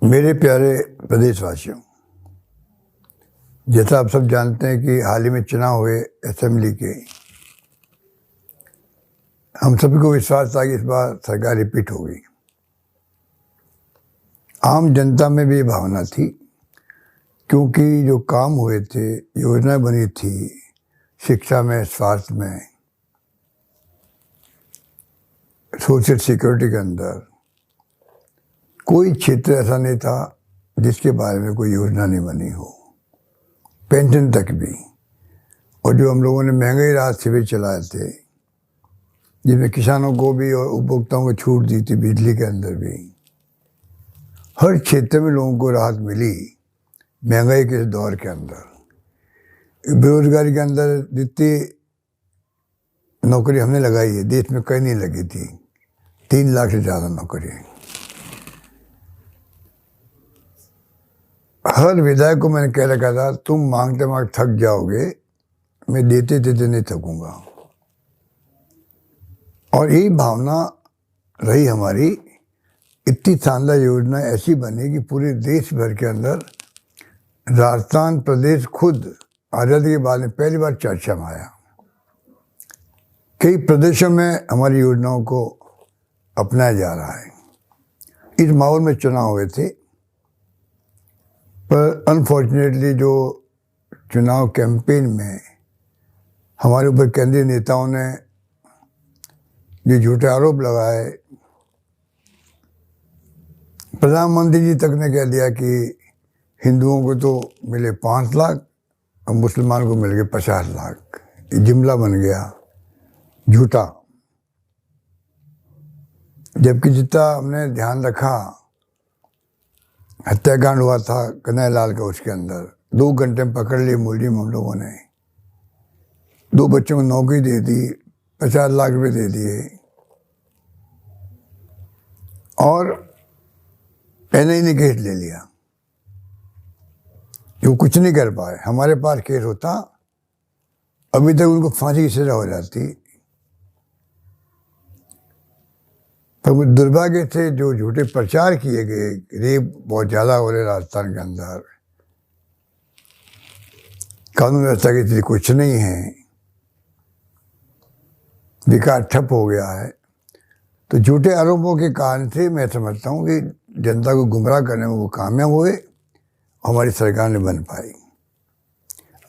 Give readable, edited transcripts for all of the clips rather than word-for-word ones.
मेरे प्यारे प्रदेशवासियों, जैसा आप सब जानते हैं कि हाल ही में चुनाव हुए असेंबली के। हम सभी को विश्वास था कि इस बार सरकार रिपीट होगी। आम जनता में भी ये भावना थी, क्योंकि जो काम हुए थे, योजनाएं बनी थी शिक्षा में, स्वास्थ्य में, सोशल सिक्योरिटी के अंदर, कोई क्षेत्र ऐसा नहीं था जिसके बारे में कोई योजना नहीं बनी हो, पेंशन तक भी। और जो हम लोगों ने महंगाई राहत शिविर चलाए थे, जिसमें किसानों को भी और उपभोक्ताओं को छूट दी थी, बिजली के अंदर भी, हर क्षेत्र में लोगों को राहत मिली। महंगाई के इस दौर के अंदर, बेरोजगारी के अंदर जितनी नौकरी हमने लगाई है, देश में कहीं नहीं लगी थी। 3 लाख से ज़्यादा नौकरी। हर विधायक को मैंने कह रखा था, तुम मांगते मांग थक जाओगे, मैं देते देते नहीं थकूंगा। और यही भावना रही हमारी। इतनी शानदार योजना ऐसी बनी कि पूरे देश भर के अंदर राजस्थान प्रदेश खुद आज़ादी के बाद में पहली बार चर्चा में आया। कई प्रदेशों में हमारी योजनाओं को अपनाया जा रहा है। इस माहौल में चुनाव हुए थे, पर अनफॉर्चुनेटली जो चुनाव कैंपेन में हमारे ऊपर केंद्रीय नेताओं ने जो झूठे आरोप लगाए, प्रधानमंत्री जी तक ने कह दिया कि हिंदुओं को तो मिले 5 लाख और मुसलमान को मिल गए 50 लाख। ये जुमला बन गया झूठा। जबकि जितना हमने ध्यान रखा, हत्याकांड हुआ था कन्हैया लाल का, उसके अंदर 2 घंटे में पकड़ लिए मुलजिम हम लोगों ने। 2 बच्चों को नौकरी दे दी, 50 लाख रुपए दे दिए। और एनआईए ने केस ले लिया, वो कुछ नहीं कर पाए। हमारे पास केस होता, अभी तक उनको फांसी की सजा हो जाती। तो दुर्भाग्य से जो झूठे प्रचार किए गए, रेप बहुत ज़्यादा हो रहे राजस्थान के अंदर, कानून व्यवस्था की स्थिति कुछ नहीं है, विकास ठप हो गया है। तो झूठे आरोपों के कारण से मैं समझता हूँ कि जनता को गुमराह करने में वो कामयाब हुए, हमारी सरकार ने बन पाई।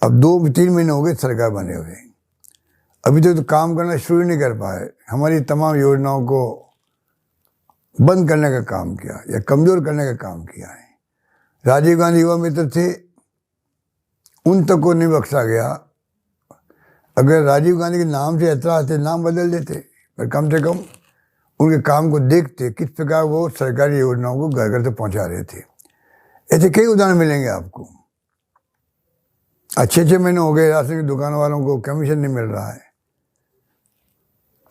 अब 2-3 महीने हो गए सरकार बने हुए, अभी तक तो काम करना शुरू नहीं कर पाए। हमारी तमाम योजनाओं को बंद करने का काम किया या कमज़ोर करने का काम किया है। राजीव गांधी युवा मित्र थे, उन तक को नहीं बख्शा गया। अगर राजीव गांधी के नाम से ऐतराज़ थे, नाम बदल देते, पर कम से कम उनके काम को देखते, किस प्रकार वो सरकारी योजनाओं को घर घर तक पहुंचा रहे थे। ऐसे कई उदाहरण मिलेंगे आपको। 6 महीने हो गए राशन की दुकान वालों को कमीशन नहीं मिल रहा है।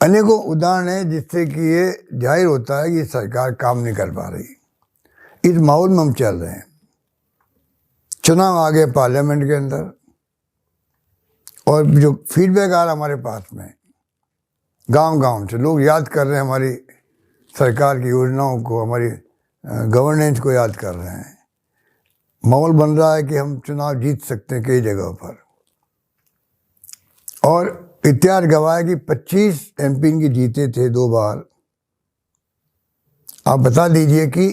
अनेकों उदाहरण है जिससे कि ये जाहिर होता है कि सरकार काम नहीं कर पा रही। इस माहौल में हम चल रहे हैं। चुनाव आ गए पार्लियामेंट के अंदर, और जो फीडबैक आ रहा हमारे पास में, गांव-गांव से लोग याद कर रहे हैं हमारी सरकार की योजनाओं को, हमारी गवर्नेंस को याद कर रहे हैं। माहौल बन रहा है कि हम चुनाव जीत सकते हैं कई जगहों पर। और इतिहास गवाह है कि 25 एमपी इनकी जीते थे 2 बार। आप बता दीजिए कि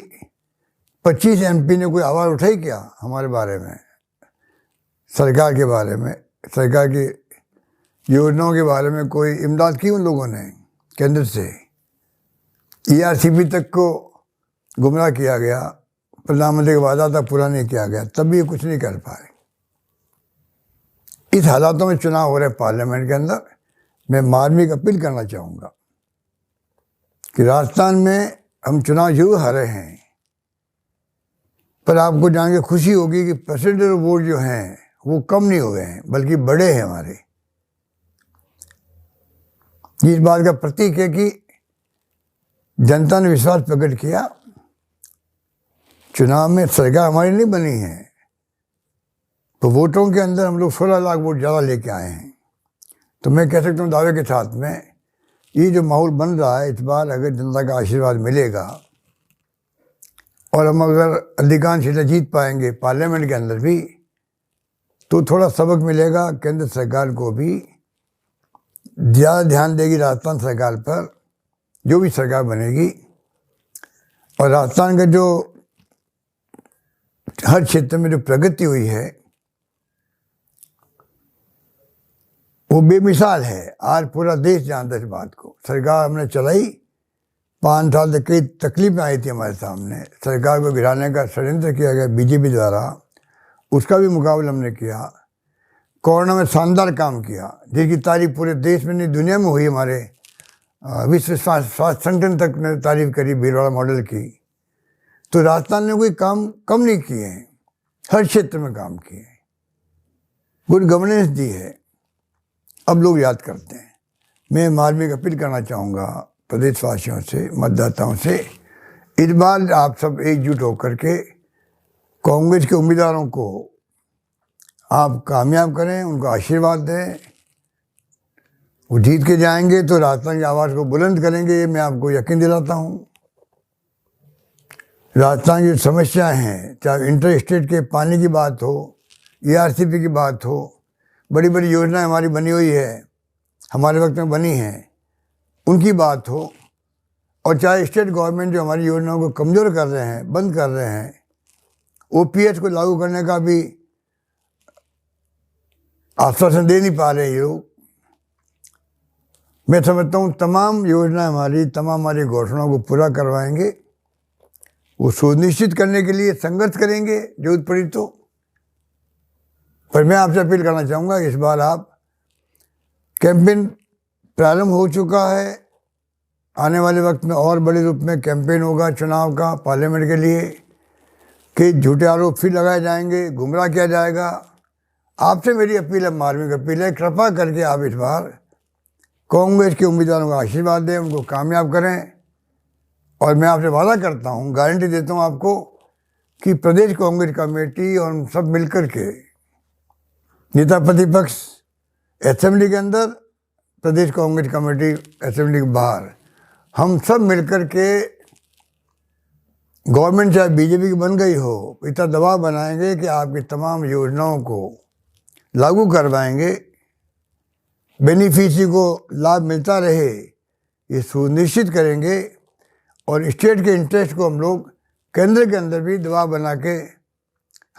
25 एमपी ने कोई आवाज़ उठाई क्या हमारे बारे में, सरकार के बारे में, सरकार की योजनाओं के बारे में? कोई इमदाद की उन लोगों ने केंद्र से? ERCP तक को गुमराह किया गया, प्रधानमंत्री का वादा था पूरा नहीं किया गया, तब भी ये कुछ नहीं कर पाए। इस हालातों में चुनाव हो रहे पार्लियामेंट के अंदर, मैं मार्मिक अपील करना चाहूँगा कि राजस्थान में हम चुनाव जरूर हारे हैं, पर आपको जान के खुशी होगी कि परसेंटेज वोट जो हैं वो कम नहीं हुए हैं, बल्कि बढ़े हैं हमारे। इस बात का प्रतीक है कि जनता ने विश्वास प्रकट किया। चुनाव में सरकार हमारी नहीं बनी है, तो वोटों के अंदर हम लोग 16 लाख वोट ज़्यादा लेके आए हैं। तो मैं कह सकता हूँ दावे के साथ में, ये जो माहौल बन रहा है, इस बार अगर जनता का आशीर्वाद मिलेगा और हम अगर अधिकांश सीटें जीत पाएंगे पार्लियामेंट के अंदर भी, तो थोड़ा सबक मिलेगा केंद्र सरकार को भी, ज़्यादा ध्यान देगी राजस्थान सरकार पर, जो भी सरकार बनेगी। और राजस्थान का जो हर क्षेत्र में जो प्रगति हुई है वो बेमिसाल है। आज पूरा देश जानता है इस बात को। सरकार हमने चलाई, 5 साल तक कई तकलीफें आई थी हमारे सामने, सरकार को गिराने का षड्यंत्र किया गया बीजेपी द्वारा, उसका भी मुकाबला हमने किया। कोरोना में शानदार काम किया, जिसकी तारीफ पूरे देश में नहीं दुनिया में हुई। हमारे विश्व स्वास्थ्य संगठन तक ने तारीफ करी भीलवाड़ा मॉडल की। तो राजस्थान ने कोई काम कम नहीं किए हैं, हर क्षेत्र में काम किए हैं, गुड गवर्नेंस दी है, अब लोग याद करते हैं। मैं मार्मिक अपील करना चाहूँगा प्रदेशवासियों से, मतदाताओं से, इस बार आप सब एकजुट होकर के कांग्रेस के उम्मीदवारों को आप कामयाब करें, उनको आशीर्वाद दें। वो जीत के जाएंगे तो राजस्थान की आवाज़ को बुलंद करेंगे, ये मैं आपको यकीन दिलाता हूँ। राजस्थान की समस्याएं हैं, चाहे इंटर स्टेट के पानी की बात हो, ERCP की बात हो, बड़ी बड़ी योजनाएं हमारी बनी हुई है, हमारे वक्त में बनी हैं, उनकी बात हो, और चाहे स्टेट गवर्नमेंट जो हमारी योजनाओं को कमज़ोर कर रहे हैं, बंद कर रहे हैं, OPS को लागू करने का भी आश्वासन दे नहीं पा रहे ये लोग। मैं समझता हूँ तमाम योजना हमारी घोषणाओं को पूरा करवाएंगे। वो सुनिश्चित करने के लिए संघर्ष करेंगे जरूरत पड़ी तो। पर मैं आपसे अपील करना चाहूँगा, इस बार आप कैंपेन प्रारंभ हो चुका है, आने वाले वक्त में और बड़े रूप में कैंपेन होगा चुनाव का पार्लियामेंट के लिए, कि झूठे आरोप फिर लगाए जाएंगे, गुमराह किया जाएगा। आपसे मेरी अपील है, मार्मिक अपील है, कृपा करके आप इस बार कांग्रेस के उम्मीदवारों को आशीर्वाद दें, उनको कामयाब करें। और मैं आपसे वादा करता हूँ, गारंटी देता हूँ आपको, कि प्रदेश कांग्रेस कमेटी और हम सब मिलकर के, नेता प्रतिपक्ष असेंबली के अंदर, प्रदेश कांग्रेस कमेटी असेंबली के बाहर, हम सब मिलकर के गवर्नमेंट चाहे बीजेपी की बन गई हो, इतना दबाव बनाएंगे कि आपकी तमाम योजनाओं को लागू करवाएंगे, बेनिफिशियरी को लाभ मिलता रहे, ये सुनिश्चित करेंगे। और स्टेट के इंटरेस्ट को हम लोग केंद्र के अंदर भी दबाव बना के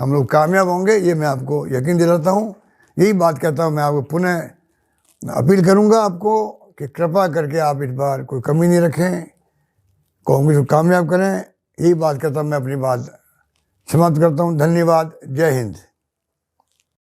हम लोग कामयाब होंगे, ये मैं आपको यकीन दिलाता हूँ। यही बात कहता हूँ, मैं आपको पुनः अपील करूँगा आपको कि कृपा करके आप इस बार कोई कमी नहीं रखें, कांग्रेस को कामयाब करें। यही बात कहता हूँ, मैं अपनी बात समाप्त करता हूँ। धन्यवाद। जय हिंद।